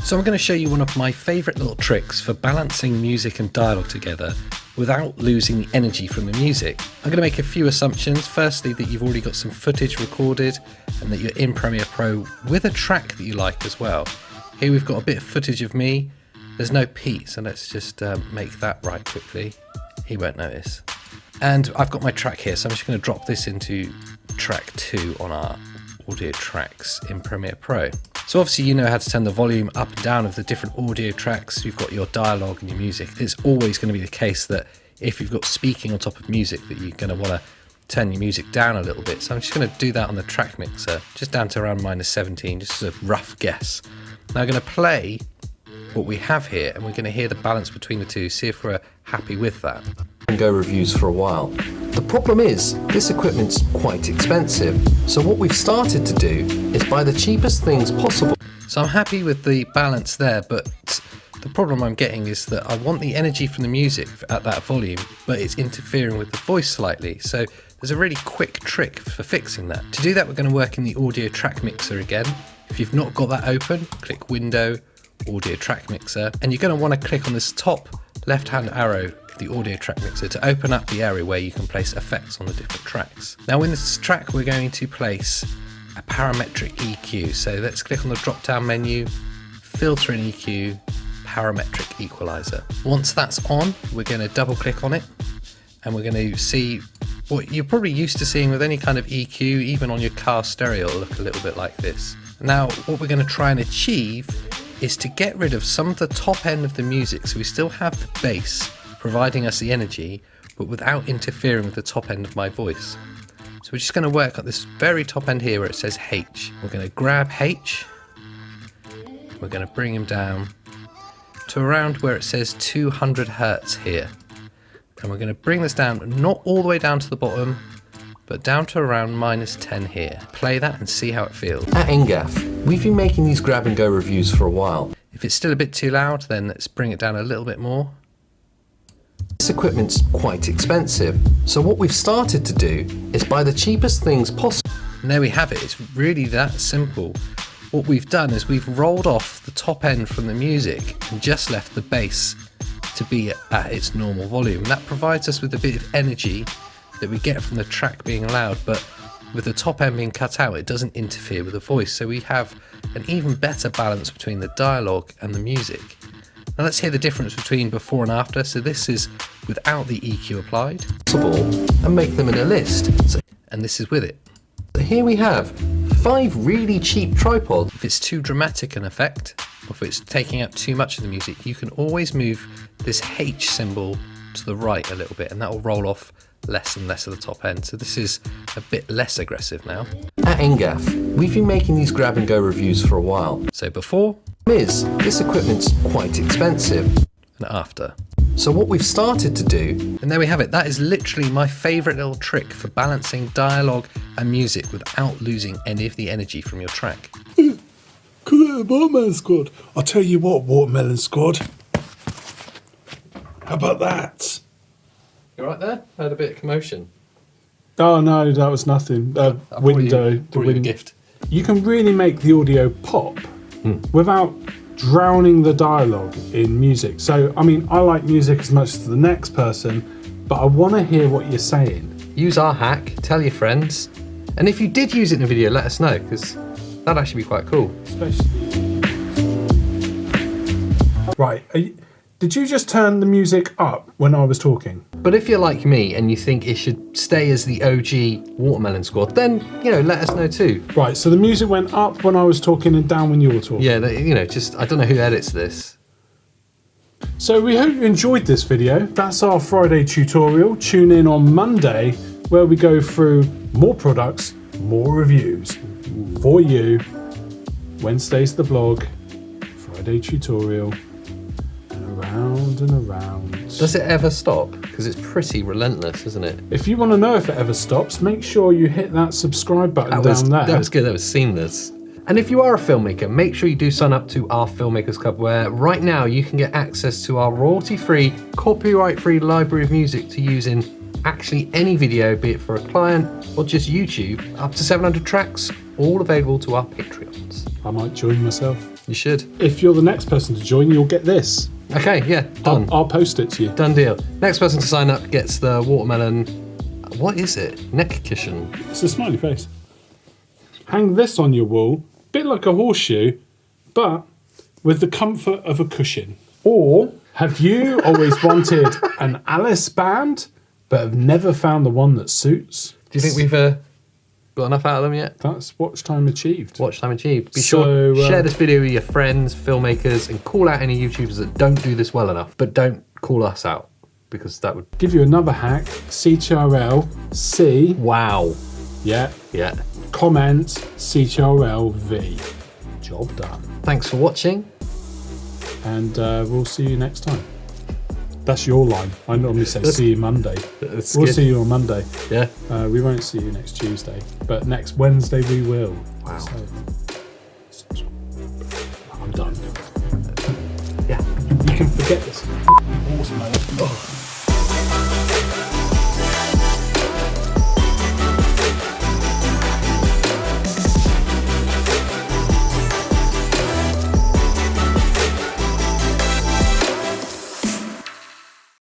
So I'm going to show you one of my favourite little tricks for balancing music and dialogue together without losing the energy from the music. I'm going to make a few assumptions. Firstly, that you've already got some footage recorded and that you're in Premiere Pro with a track that you like as well. Here we've got a bit of footage of me. There's no Pete, so let's just make that right quickly. He won't notice. And I've got my track here, so I'm just going to drop this into track 2 on our audio tracks in Premiere Pro. So obviously you know how to turn the volume up and down of the different audio tracks. You've got your dialogue and your music. It's always going to be the case that if you've got speaking on top of music that you're going to want to turn your music down a little bit. So I'm just going to do that on the track mixer, just down to around -17, just as a rough guess. Now I'm going to play what we have here and we're going to hear the balance between the two, see if we're happy with that. Go reviews for a while. The problem is, this equipment's quite expensive, so what we've started to do is buy the cheapest things possible. So I'm happy with the balance there, but the problem I'm getting is that I want the energy from the music at that volume, but it's interfering with the voice slightly. So there's a really quick trick for fixing that. To do that, we're going to work in the audio track mixer again. If you've not got that open, click Window, Audio Track Mixer, and you're going to want to click on this top left-hand arrow, the audio track mixer, to open up the area where you can place effects on the different tracks. Now in this track we're going to place a parametric EQ, so let's click on the drop down menu, filter and EQ, parametric equalizer. Once that's on, we're going to double click on it and we're going to see what you're probably used to seeing with any kind of EQ. Even on your car stereo it'll look a little bit like this. Now what we're going to try and achieve is to get rid of some of the top end of the music, so we still have the bass providing us the energy, but without interfering with the top end of my voice. So we're just going to work at this very top end here where it says H. We're going to grab H, we're going to bring him down to around where it says 200 Hertz here. And we're going to bring this down, not all the way down to the bottom, but down to around -10 here. Play that and see how it feels. At Engaf, we've been making these grab and go reviews for a while. If it's still a bit too loud, then let's bring it down a little bit more. This equipment's quite expensive, so what we've started to do is buy the cheapest things possible. And there we have it, it's really that simple. What we've done is we've rolled off the top end from the music and just left the bass to be at its normal volume. And that provides us with a bit of energy that we get from the track being loud, but with the top end being cut out, it doesn't interfere with the voice. So we have an even better balance between the dialogue and the music. Now let's hear the difference between before and after. So this is without the EQ applied. And make them in a list. And this is with it. So here we have 5 really cheap tripods. If it's too dramatic an effect, or if it's taking up too much of the music, you can always move this H symbol to the right a little bit, and that will roll off less and less of the top end. So this is a bit less aggressive now. At Engaf, we've been making these grab and go reviews for a while. So before, this equipment's quite expensive. And after. So what we've started to do, and there we have it. That is literally my favourite little trick for balancing dialogue and music without losing any of the energy from your track. Watermelon Squad. I'll tell you what, Watermelon Squad. How about that? You right there? Heard a bit of commotion. Oh no, that was nothing. Window. The window gift. You can really make the audio pop without drowning the dialogue in music. So, I mean, I like music as much as the next person, but I want to hear what you're saying. Use our hack, tell your friends, and if you did use it in a video, let us know, because that'd actually be quite cool. Right, did you just turn the music up when I was talking? But if you're like me and you think it should stay as the OG Watermelon Squad, then, you know, let us know too. Right, so the music went up when I was talking and down when you were talking. Yeah, you know, just, I don't know who edits this. So we hope you enjoyed this video. That's our Friday tutorial. Tune in on Monday where we go through more products, more reviews for you. Wednesday's the vlog, Friday tutorial. Around and around. Does it ever stop? Because it's pretty relentless, isn't it? If you want to know if it ever stops, make sure you hit that subscribe button down there. That was good, that was seamless. And if you are a filmmaker, make sure you do sign up to our Filmmakers Club, where right now you can get access to our royalty-free, copyright-free library of music to use in actually any video, be it for a client or just YouTube. Up to 700 tracks, all available to our Patreons. I might join myself. You should. If you're the next person to join, you'll get this. Okay, yeah, done. I'll post it to you. Done deal. Next person to sign up gets the watermelon. What is it? Neck cushion. It's a smiley face. Hang this on your wall, bit like a horseshoe, but with the comfort of a cushion. Or have you always wanted an Alice band, but have never found the one that suits? Do you think we've got enough out of them yet? That's watch time achieved. Watch time achieved. Be sure to share this video with your friends, filmmakers, and call out any YouTubers that don't do this well enough. But don't call us out, because that would... Give you another hack. CTRL C. Wow. Yeah. Yeah. Comment CTRL V. Job done. Thanks for watching. And we'll see you next time. That's your line. I normally say see you Monday. We'll see you on Monday. Yeah. We won't see you next Tuesday, but next Wednesday we will. Wow. So, I'm done. Yeah. You can forget this. Watermelon. Oh.